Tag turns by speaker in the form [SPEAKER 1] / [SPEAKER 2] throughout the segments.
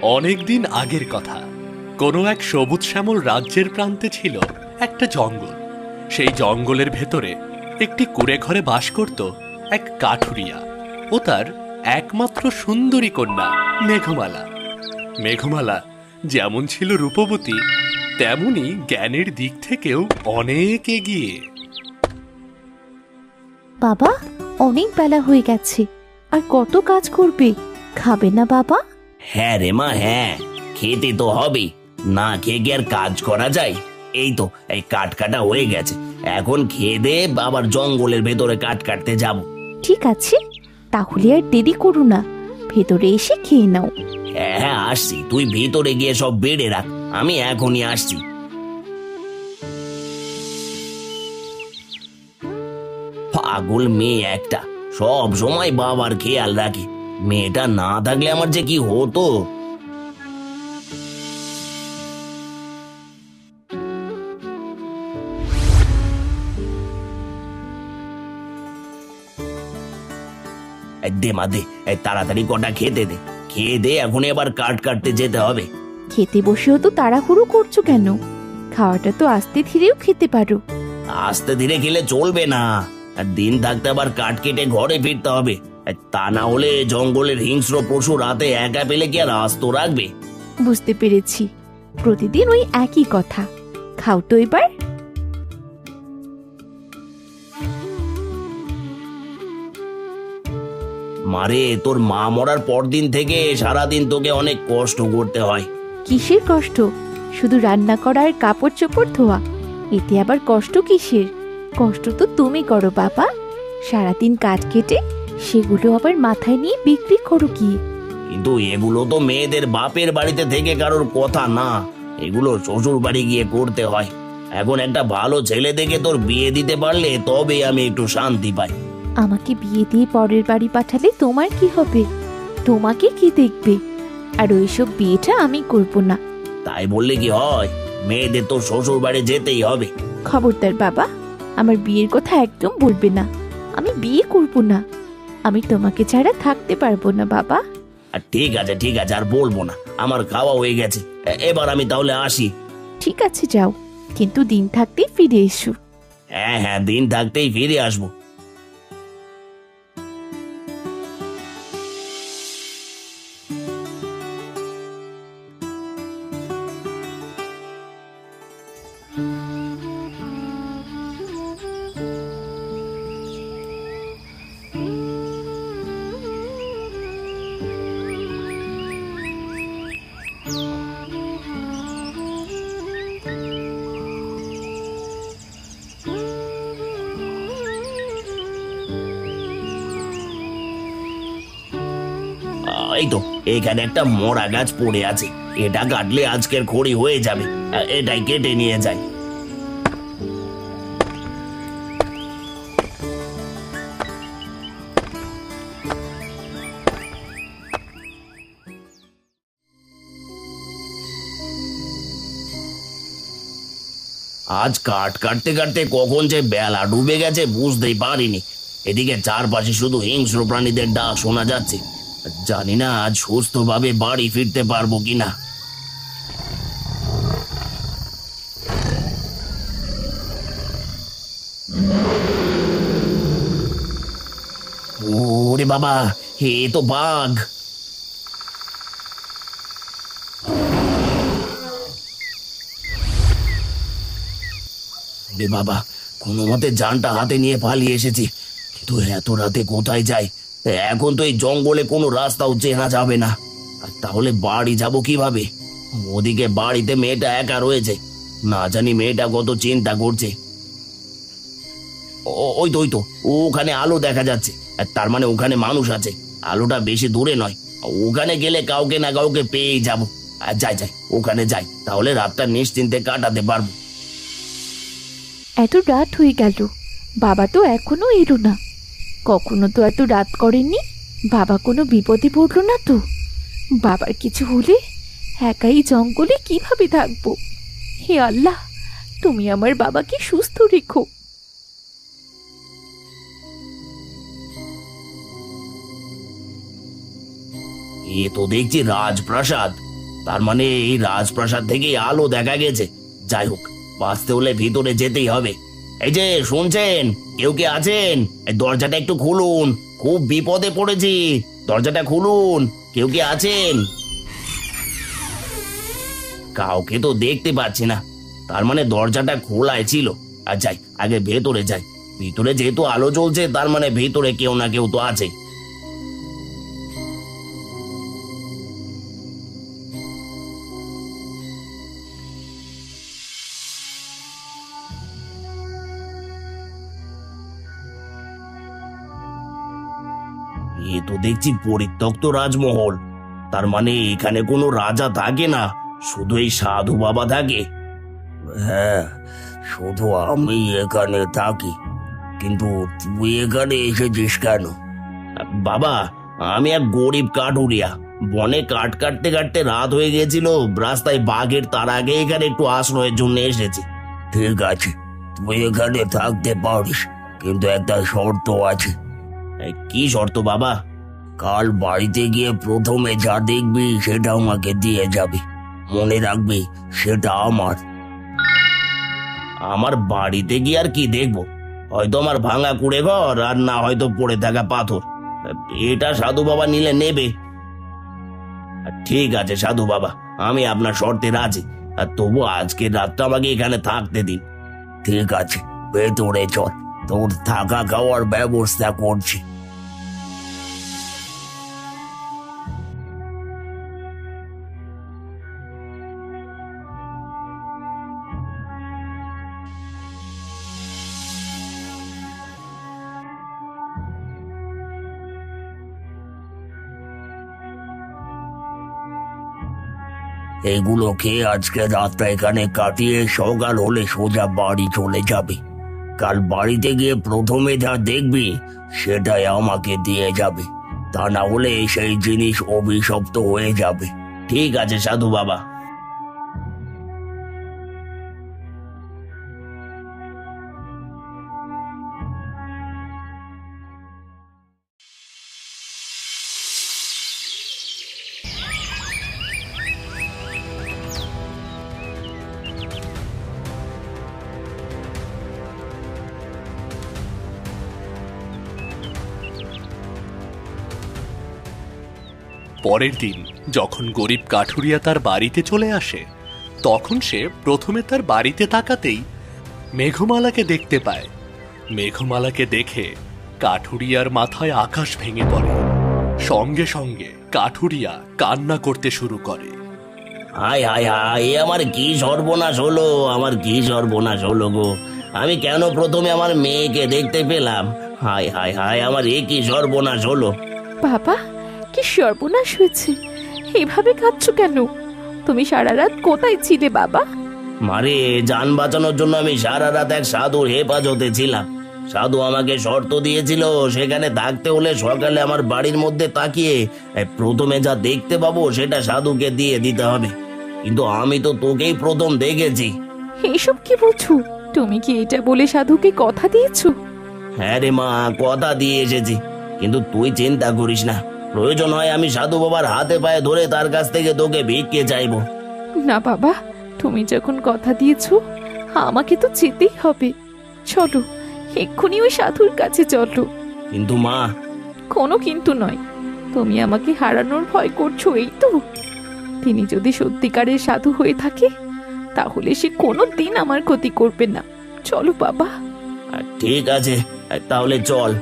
[SPEAKER 1] অনেক দিন আগের কথা। কোনো এক সবুজ শ্যামল রাজ্যের প্রান্তে ছিল একটা জঙ্গল। সেই জঙ্গলের ভেতরে একটি কুঁড়ে ঘরে বাস করত এক কাঠুরিয়া ও তার একমাত্র সুন্দরী কন্যা মেঘমালা। মেঘমালা যেমন ছিল রূপবতী, তেমনি জ্ঞানের দিক থেকেও অনেক এগিয়ে।
[SPEAKER 2] বাবা, অনেক বেলা হয়ে গেছে, আর কত কাজ করবে? খাবে না বাবা?
[SPEAKER 3] হ্যাঁ রে মা, হ্যাঁ, খেতে তো হবে। না খেয়ে কি আর কাজ করা যায়? এই তো এই কাঠ কাটা হয়ে গেছে, এখন খেয়ে দে, আবার জঙ্গলের ভেতরে কাঠ কাটতে যাব।
[SPEAKER 2] ঠিক আছে, তাহলে আর দেরি করো না, ভেতরে এসে খেয়ে নাও।
[SPEAKER 3] হ্যাঁ হ্যাঁ, আসছি, তুই ভেতরে গিয়ে সব বেড়ে রাখ, আমি এখনই আসছি। পাগল মেয়ে একটা, সব সময় বাবার খেয়াল রাখে। মেয়েটা না থাকলে আমার যে কি হতো। দে মা দে, তাড়াতাড়ি কটা খেতে দে, খেয়ে দে, এখন এবার কাঠ কাটতে যেতে হবে।
[SPEAKER 2] খেতে বসেও তো তাড়াহুড়ো করছো কেন? খাওয়াটা তো আস্তে ধীরেও খেতে পারো।
[SPEAKER 3] আস্তে ধীরে খেলে চলবে না, আর দিন থাকতে আবার কাঠ কেটে ঘরে ফিরতে হবে। তা না হলে জঙ্গলের হিংস্র পশু রাতে একা পেলে কি আর আস্ত রাখবে?
[SPEAKER 2] বুঝতে পেরেছি, প্রতিদিন ওই একই কথা। খাও তো এবার।
[SPEAKER 3] মারে, তোর মা মরার পর দিন থেকে সারাদিন তোকে অনেক কষ্ট করতে হয়।
[SPEAKER 2] কিসের কষ্ট? শুধু রান্না করা আর কাপড় চোপড় ধোয়া, এতে আবার কষ্ট কিসের? কষ্ট তো তুমি করো বাবা, সারাদিন কাজ কেটে সেগুলো আবার মাথায় নিয়ে বিক্রি করো কি।
[SPEAKER 3] কিন্তু এগুলো তো মেয়েদের বাপের বাড়িতে থেকে কারোর কথা না, এগুলো শ্বশুর বাড়ি গিয়ে করতে হয়। এখন একটা ভালো ছেলে দেখে তোর বিয়ে দিতে পারলে তবে আমি একটু শান্তি পাই।
[SPEAKER 2] আমাকে বিয়ে দিয়ে পরের বাড়ি পাঠালে তোমার কি হবে? তোমাকে কি দেখবে? আর ওইসব বিয়েটা আমি করব না।
[SPEAKER 3] তাই বললে কি হয়? মেয়েদের তো শ্বশুর বাড়ি যেতেই হবে।
[SPEAKER 2] খবরদার বাবা, আমার বিয়ের কথা একদম বলবে না। আমি বিয়ে করব না, আমি তোমাকে ছাড়া থাকতে পারবো না বাবা।
[SPEAKER 3] আর ঠিক আছে ঠিক আছে, আর বলবো না, আমার খাওয়া হয়ে গেছে। এবার আমি তাহলে আসি।
[SPEAKER 2] ঠিক আছে যাও, কিন্তু দিন থাকতেই ফিরে এসো।
[SPEAKER 3] হ্যাঁ হ্যাঁ, দিন থাকতেই ফিরে আসবো। এই তো, এখানে একটা মরা গাছ পড়ে আছে, এটা কাটলে আজকের খড়ি হয়ে যাবে। এটাই কেটে নিয়ে যাই। আজ কাঠ কাটতে কাটতে কখন যে বেলা ডুবে গেছে বুঝতেই পারিনি। এদিকে চারপাশে শুধু হিংস্র প্রাণীদের ডাক শোনা যাচ্ছে। জানি না আজ সুস্থভাবে বাড়ি ফিরতে পারবো কিনা। ওরে বাবা, এ তো বাঘ! রে বাবা, কোনো মতে জানটা হাতে নিয়ে পালিয়ে এসেছি, কিন্তু এত রাতে কোথায় যাই? এখন তো এই জঙ্গলে কোনো রাস্তাও চেনা যাবে না। আর তাহলে বাড়ি যাব কিভাবে? ওদিকে বাড়িতে মেয়েটা একা রয়েছে, না জানি মেয়েটা কত চিন্তা করছে। ওই তো ওই তো, ওখানে আলো দেখা যাচ্ছে, আর তার মানে ওখানে মানুষ আছে। আলোটা বেশি দূরে নয়, ওখানে গেলে কাউকে না কাউকে পেয়েই যাব। আর যাই যাই, ওখানে যাই, তাহলে রাতটা নিশ্চিন্তে কাটাতে পারবো।
[SPEAKER 2] এত রাত হয়ে গেল, বাবা তো এখনো এলো না। কখনো তো এত রাত করেননি। বাবা কোনো বিপদে পড়লো না তো? বাবার কিছু হলে একাই জঙ্গলে কিভাবে থাকবো? হে আল্লাহ, তুমি আমার বাবাকে সুস্থ রেখো।
[SPEAKER 3] এ তো দেখছি রাজপ্রাসাদ। তার মানে এই রাজপ্রাসাদ থেকেই আলো দেখা গেছে। যাই হোক, বাঁচতে হলে ভিতরে যেতেই হবে। এই যে শুনছেন, কেউ কে আছেন? এই দরজাটা একটু খুলুন, খুব বিপদে পড়েছি। দরজাটা খুলুন, কেউ কে আছেন? কাউকে তো দেখতে পাচ্ছি না, তার মানে দরজাটা খোলাই ছিল। আর যাই, আগে ভেতরে যাই। ভিতরে যেহেতু আলো জ্বলছে, তার মানে ভেতরে কেউ না কেউ তো আছে। এ তো দেখছি পরিত্যক্ত রাজমহল। তার মানে এখানে কোনো রাজা থাকে না, শুধু এই সাধু বাবা থাকে। হ্যাঁ, শুধু আমি এখানে থাকি। কিন্তু তুই এখানে এসেছিস কেন? বাবা, আমি এক গরিব কাঠুরিয়া। বনে কাঠ কাটতে কাটতে রাত হয়ে গেছিল, রাস্তায় বাঘের তার আগে এখানে একটু আশ্রয়ের জন্য এসেছি। ঠিক আছে, তুই এখানে থাকতে পারিস, কিন্তু একটা শর্ত আছে। কি শর্ত বাবা? কাল বাড়িতে গিয়ে প্রথমে যা দেখবি সেটা আমাকে দিয়ে যাবি। মনে রাখবি, সেটা আমার। আমার বাড়িতে গিয়ে আর কি দেখবো? হয়তো আমার ভাঙা কুড়ে ঘর, আর না হয়তো পড়ে থাকা পাথর। এটা সাধু বাবা নিলে নেবে। ঠিক আছে সাধু বাবা, আমি আপনার শর্তে রাজি। আর তবু আজকের রাতটা আমাকে এখানে থাকতে দিন। ঠিক আছে, ভেতরে চল, তোর থাকা খাওয়ার ব্যবস্থা করছি। এগুলো খেয়ে আজকে রাতটা এখানে কাটিয়ে সকাল হলে সোজা বাড়ি চলে যাবে। কাল বাড়িতে গিয়ে প্রথমে যা দেখবি সেটাই আমাকে দিয়ে যাবে, তা না হলে সেই জিনিস অভিশপ্ত হয়ে যাবে। ঠিক আছে সাধু বাবা।
[SPEAKER 1] পরের দিন যখন গরিব কাঠুরিয়া তার বাড়িতে চলে আসে, তখন সে প্রথমে তার বাড়িতে তাকাতেই মেঘমালাকে দেখতে পায়। মেঘমালাকে দেখে কাঠুরিয়ার মাথায় আকাশ ভেঙে পড়ে। সঙ্গে সঙ্গে কাঠুরিয়া কান্না করতে শুরু করে।
[SPEAKER 3] হায় হায় হায়, এ আমার কি সর্বনাশ হলো, আমার কি সর্বনাশ হলো গো! আমি কেন প্রথমে আমার মেয়েকে দেখতে পেলাম? হায় হায় হায়, আমার এ কি সর্বনাশ হলো!
[SPEAKER 2] বাবা, কি সর্বনাশ হয়েছে? এভাবে কাঁদছো কেন? তুমি সারা রাত কোথায় ছিলে বাবা?
[SPEAKER 3] মারে, যান বাঁচানোর জন্য আমি সারা রাত এক সাধুর হেফাজতে ছিলাম। সাধু আমাকে শর্ত দিয়েছিল, সেখানে থাকতে হলে সকালে আমার বাড়ির মধ্যে তাকিয়ে প্রথমে যা দেখতে পাবো সেটা সাধুকে দিয়ে দিতে হবে। কিন্তু আমি তো তোকেই প্রথম দেখেছি।
[SPEAKER 2] এইসব কি বলছো? তুমি কি এটা বলে সাধুকে কথা দিয়েছো?
[SPEAKER 3] হ্যাঁ রে মা, কথা দিয়ে এসেছি। কিন্তু তুই চিন্তা করিস না, প্রয়োজন হয় আমি সাধু বাবার হাতে পায়ে ধরে তার কাছ থেকে তোকে ভিক্ষে চাইবো।
[SPEAKER 2] না বাবা, তুমি যখন কথা দিয়েছো, আমাকে তো যেতেই হবে। চলো, এক্ষুনি ওই সাধুর কাছে চলো।
[SPEAKER 3] কিন্তু মা।
[SPEAKER 2] কোনো কিন্তু নয়। তুমি আমাকে হারানোর ভয় করছো, এই তো? তিনি যদি সত্যিকারের সাধু হয়ে থাকে, তাহলে সে কোনো দিন আমার ক্ষতি করবে না। চলো বাবা।
[SPEAKER 3] ঠিক আছে, তাহলে চল।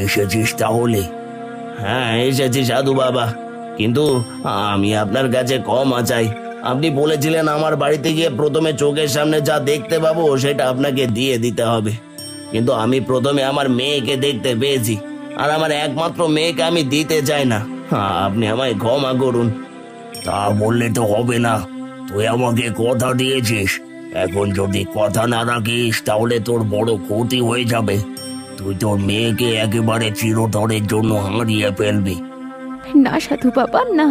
[SPEAKER 3] এসেছিস তাহলে? হ্যাঁ, এসেছি সাধু বাবা, কিন্তু আমি আপনার কাছে ক্ষমা চাই। আপনি বলেছিলেন আমার বাড়িতে গিয়ে প্রথমে চোখের সামনে যা দেখতে পাবো সেটা আপনাকে দিয়ে দিতে হবে। কিন্তু আমি প্রথমে আমার মেয়েকে দেখতে পেয়েছি, আর আমার একমাত্র মেয়েকে আমি দিতে চাই না। আপনি আমায় ক্ষমা করুন। তা বললে তো হবে না, তুই আমাকে কথা দিয়েছিস। এখন যদি কথা না রাখিস তাহলে তোর বড় ক্ষতি হয়ে যাবে। তুই তোর মেয়েকে একেবারে চিরতরের জন্য হারিয়ে ফেলবি।
[SPEAKER 2] না সাধু বাবা, না।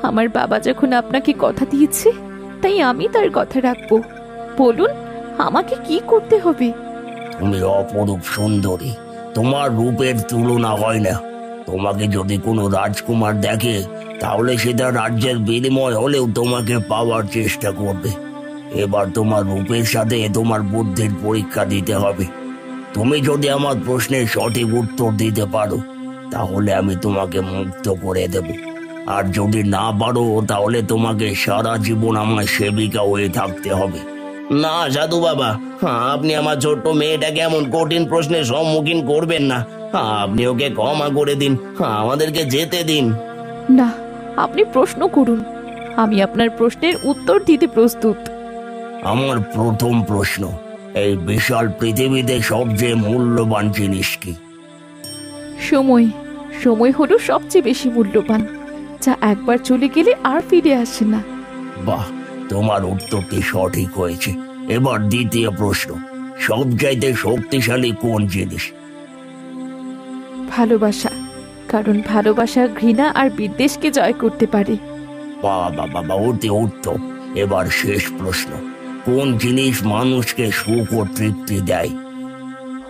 [SPEAKER 2] আমার বাবা যখন আপনাকে কথা দিয়েছে, তাই আমি তার কথা রাখবো। বলুন, আমাকে কি করতে হবে?
[SPEAKER 3] তুমি অপরূপ সুন্দরী, তোমার রূপের তুলনা হয় না। তোমাকে যদি কোনো রাজকুমার দেখে তাহলে সেটা রাজ্যের বিনিময় হলেও তোমাকে পাওয়ার চেষ্টা করবে। এবার তোমার রূপের সাথে তোমার বুদ্ধির পরীক্ষা দিতে হবে। তুমি যদি আমার প্রশ্নের সঠিক উত্তর দিতে পারো তাহলে আমি তোমাকে মুক্ত করে দেব, আর যদি না পারো তাহলে তোমাকে সারা জীবন আমার সেবিকা হয়ে থাকতে হবে। না সাধু বাবা, আপনি আমার ছোট্ট মেয়েটাকে এমন কঠিন প্রশ্নের সম্মুখীন করবেন না। আপনি ওকে ক্ষমা করে দিন, আমাদেরকে যেতে দিন।
[SPEAKER 2] না, আপনি প্রশ্ন করুন, আমি আপনার প্রশ্নের উত্তর দিতে প্রস্তুত।
[SPEAKER 3] আমার প্রথম প্রশ্ন, এই বিশাল পৃথিবীতে সবচেয়ে মূল্যবান জিনিস কি?
[SPEAKER 2] সময়। সময় হলো সবচেয়ে বেশি মূল্যবান, যা একবার চলে গেলে আর ফিরে আসে না।
[SPEAKER 3] বাহ, তোমার উত্তরটি সঠিক হয়েছে। এবার দ্বিতীয় প্রশ্ন, সবচাইতে শক্তিশালী কোন জিনিস?
[SPEAKER 2] ভালোবাসা, কারণ ভালোবাসা ঘৃণা আর বিদ্বেষকে জয় করতে পারে।
[SPEAKER 3] বাবা বাবা, অতি উত্তম। এবার শেষ প্রশ্ন, কোন জিনিস মানুষকে সুখ ও তৃপ্তি দেয়?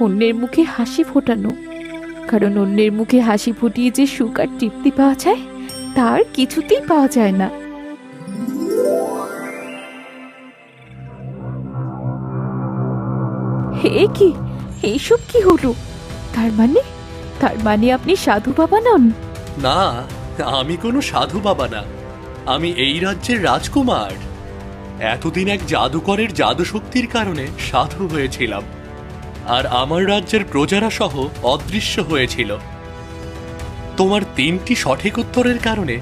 [SPEAKER 2] অন্যের মুখে হাসি ফোটানো, কারণ অন্যের মুখে হাসি ফুটিয়ে যে সুখ আর তৃপ্তি পাওয়া যায় তার কিছুতেই পাওয়া যায় না। হে কি, এইসব কি হলো? তার মানে আপনি সাধু বাবা নন?
[SPEAKER 1] না, আমি কোনো সাধু বাবা না, আমি এই রাজ্যের রাজকুমার। এতদিন এক জাদুকরের জাদু শক্তির কারণে সাধু হয়েছিলাম, আর আমার রাজ্যের প্রজারা সহ অদৃশ্য হয়েছিল। তোমার 3টি সঠিক উত্তরের কারণে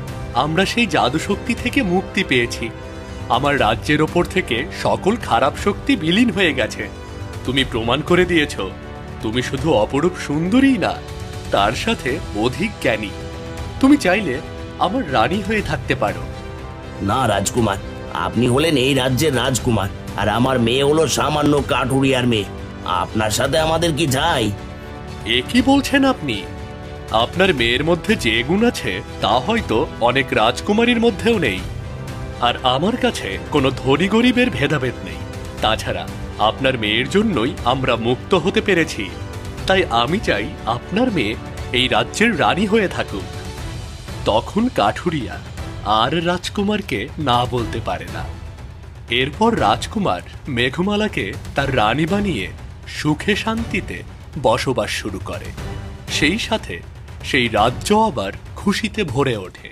[SPEAKER 1] আমরা সেই জাদু শক্তি থেকে মুক্তি পেয়েছি। আমার রাজ্যের ওপর থেকে সকল খারাপ শক্তি বিলীন হয়ে গেছে। তুমি প্রমাণ করে দিয়েছ তুমি শুধু অপরূপ সুন্দরী না, তার সাথে অধিক জ্ঞানী। তুমি চাইলে আমার রানী হয়ে থাকতে পারো।
[SPEAKER 3] না রাজকুমার, আপনি হলেন এই রাজ্যের রাজকুমার, আর আমার মেয়ে হলো সামান্য কাঠুরিয়ার মেয়ে। আপনার সাথে আমাদের কি যায়?
[SPEAKER 1] এ কি বলছেন আপনি? আপনার মেয়ের মধ্যে যে গুণ আছে তা হয়তো অনেক রাজকুমারীর মধ্যেও নেই। আর আমার কাছে কোনো ধনী গরিবের ভেদাভেদ নেই। তাছাড়া আপনার মেয়ের জন্যই আমরা মুক্ত হতে পেরেছি। তাই আমি চাই আপনার মেয়ে এই রাজ্যের রানী হয়ে থাকুক। তখন কাঠুরিয়া আর রাজকুমারকে না বলতে পারে না। এরপর রাজকুমার মেঘমালাকে তার রানী বানিয়ে সুখে শান্তিতে বসবাস শুরু করে। সেই সাথে সেই রাজ্য আবার খুশিতে ভরে ওঠে।